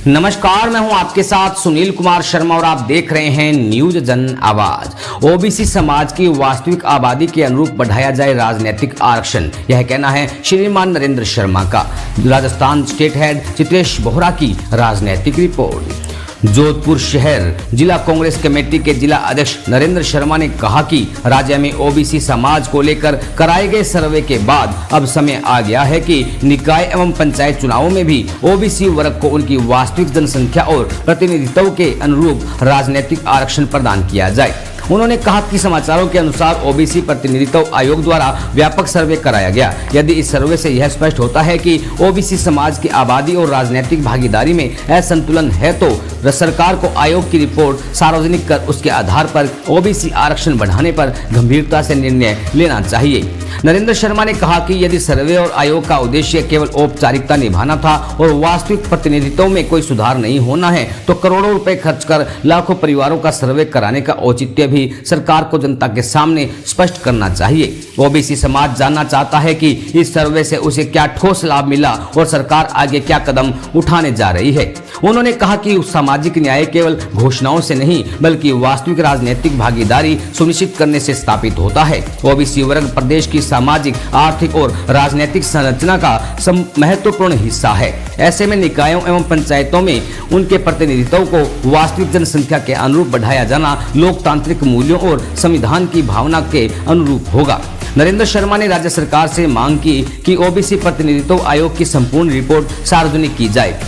नमस्कार, मैं हूं आपके साथ सुनील कुमार शर्मा और आप देख रहे हैं न्यूज जन आवाज। ओबीसी समाज की वास्तविक आबादी के अनुरूप बढ़ाया जाए राजनीतिक आरक्षण, यह कहना है श्रीमान नरेंद्र शर्मा का। राजस्थान स्टेट हेड चित्रेश बोहरा की राजनीतिक रिपोर्ट। जोधपुर शहर जिला कांग्रेस कमेटी के जिला अध्यक्ष नरेंद्र शर्मा ने कहा कि राज्य में ओबीसी समाज को लेकर कराए गए सर्वे के बाद अब समय आ गया है कि निकाय एवं पंचायत चुनावों में भी ओबीसी वर्ग को उनकी वास्तविक जनसंख्या और प्रतिनिधित्व के अनुरूप राजनीतिक आरक्षण प्रदान किया जाए। उन्होंने कहा कि समाचारों के अनुसार ओबीसी प्रतिनिधित्व आयोग द्वारा व्यापक सर्वे कराया गया। यदि इस सर्वे से यह स्पष्ट होता है कि ओबीसी समाज की आबादी और राजनीतिक भागीदारी में असंतुलन है तो सरकार को आयोग की रिपोर्ट सार्वजनिक कर उसके आधार पर ओबीसी आरक्षण बढ़ाने पर गंभीरता से निर्णय लेना चाहिए। नरेंद्र शर्मा ने कहा कि यदि सर्वे और आयोग का उद्देश्य केवल औपचारिकता निभाना था और वास्तविक प्रतिनिधित्व में कोई सुधार नहीं होना है तो करोड़ों रुपए खर्च कर लाखों परिवारों का सर्वे कराने का औचित्य भी सरकार को जनता के सामने स्पष्ट करना चाहिए। ओबीसी समाज जानना चाहता है कि इस सर्वे से उसे क्या ठोस लाभ मिला और सरकार आगे क्या कदम उठाने जा रही है। उन्होंने कहा कि सामाजिक न्याय केवल घोषणाओं से नहीं बल्कि वास्तविक राजनीतिक भागीदारी सुनिश्चित करने से स्थापित होता है। ओबीसी वर्ग प्रदेश की सामाजिक, आर्थिक और राजनीतिक संरचना का महत्वपूर्ण हिस्सा है। ऐसे में निकायों एवं पंचायतों में उनके प्रतिनिधित्व को वास्तविक जनसंख्या के अनुरूप बढ़ाया जाना लोकतांत्रिक मूल्यों और संविधान की भावना के अनुरूप होगा। नरेंद्र शर्मा ने राज्य सरकार से मांग की कि ओबीसी प्रतिनिधित्व आयोग की संपूर्ण रिपोर्ट सार्वजनिक की जाए।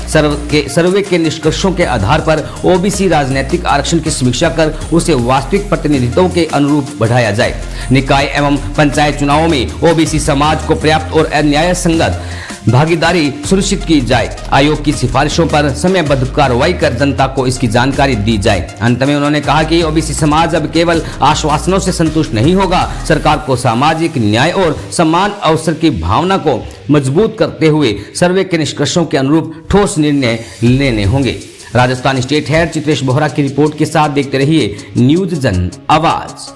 सर्वे के निष्कर्षों के आधार पर ओबीसी राजनीतिक आरक्षण की समीक्षा कर उसे वास्तविक प्रतिनिधित्व के अनुरूप बढ़ाया जाए। निकाय एवं पंचायत चुनावों में ओबीसी समाज को पर्याप्त और न्याय संगत भागीदारी सुनिश्चित की जाए। आयोग की सिफारिशों पर समयबद्ध कार्रवाई कर जनता को इसकी जानकारी दी जाए। अंत में उन्होंने कहा कि ओबीसी समाज अब केवल आश्वासनों से संतुष्ट नहीं होगा। सरकार को सामाजिक न्याय और समान अवसर की भावना को मजबूत करते हुए सर्वे के निष्कर्षों के अनुरूप ठोस निर्णय लेने होंगे। राजस्थान स्टेट हेड चित्रेश बोहरा की रिपोर्ट के साथ देखते रहिए न्यूज जन आवाज।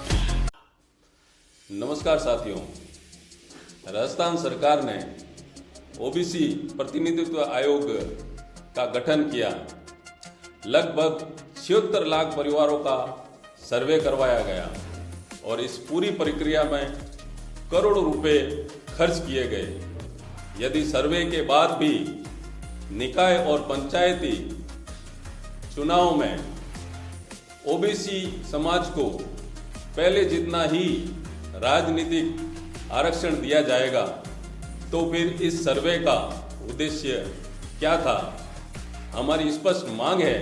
नमस्कार साथियों, राजस्थान सरकार ने ओबीसी प्रतिनिधित्व आयोग का गठन किया। लगभग 76 लाख परिवारों का सर्वे करवाया गया और इस पूरी प्रक्रिया में करोड़ों रुपए खर्च किए गए। यदि सर्वे के बाद भी निकाय और पंचायती चुनाव में ओबीसी समाज को पहले जितना ही राजनीतिक आरक्षण दिया जाएगा तो फिर इस सर्वे का उद्देश्य क्या था। हमारी स्पष्ट मांग है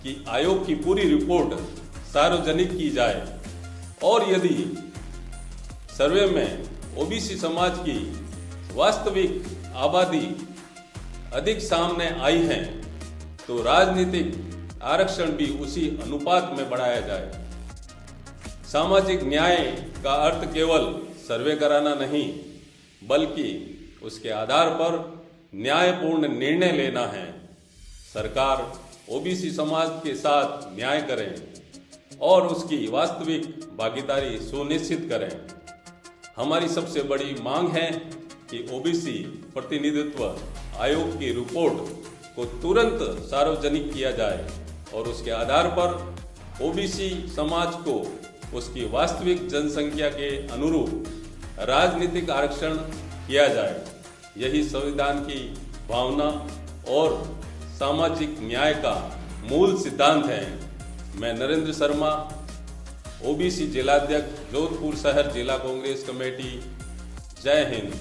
कि आयोग की पूरी रिपोर्ट सार्वजनिक की जाए और यदि सर्वे में ओबीसी समाज की वास्तविक आबादी अधिक सामने आई है तो राजनीतिक आरक्षण भी उसी अनुपात में बढ़ाया जाए। सामाजिक न्याय का अर्थ केवल सर्वे कराना नहीं बल्कि उसके आधार पर न्यायपूर्ण निर्णय लेना है। सरकार ओबीसी समाज के साथ न्याय करें और उसकी वास्तविक भागीदारी सुनिश्चित करें। हमारी सबसे बड़ी मांग है कि ओबीसी प्रतिनिधित्व आयोग की रिपोर्ट को तुरंत सार्वजनिक किया जाए और उसके आधार पर ओबीसी समाज को उसकी वास्तविक जनसंख्या के अनुरूप राजनीतिक आरक्षण किया जाए। यही संविधान की भावना और सामाजिक न्याय का मूल सिद्धांत है। मैं नरेंद्र शर्मा, ओबीसी जिलाध्यक्ष, जोधपुर शहर जिला कांग्रेस कमेटी। जय हिंद।